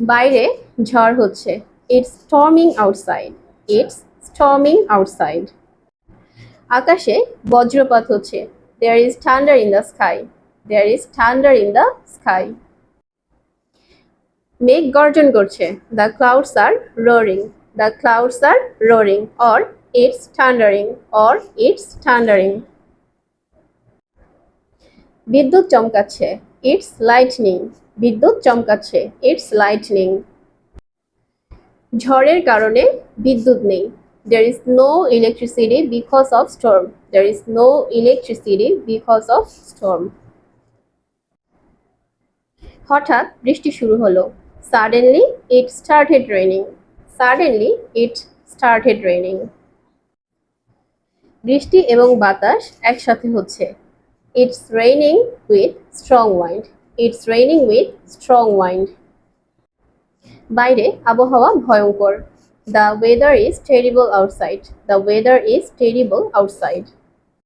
বাইরে ঝড় হচ্ছে। It's storming outside. It's storming outside. আকাশে বজ্রপাত হচ্ছে। There is thunder in the sky. There is thunder in the sky. মেঘ গর্জন করছে। The clouds are roaring. The clouds are roaring or it's thundering or it's thundering. বিদ্যুৎ চমকাচ্ছে। It's lightning. বিদ্যুৎ চমকাচ্ছে। It's lightning. ঝড়ের কারণে বিদ্যুৎ নেই। There is no electricity because of storm. There is no electricity because of storm. হঠাৎ বৃষ্টি শুরু হলো। Suddenly it started raining. Suddenly it started raining. বৃষ্টি এবং বাতাস একসাথে হচ্ছে। It's raining with strong wind. It's raining with strong wind. বাইরে আবহাওয়া ভয়ঙ্কর। The weather is terrible outside. The weather is terrible outside.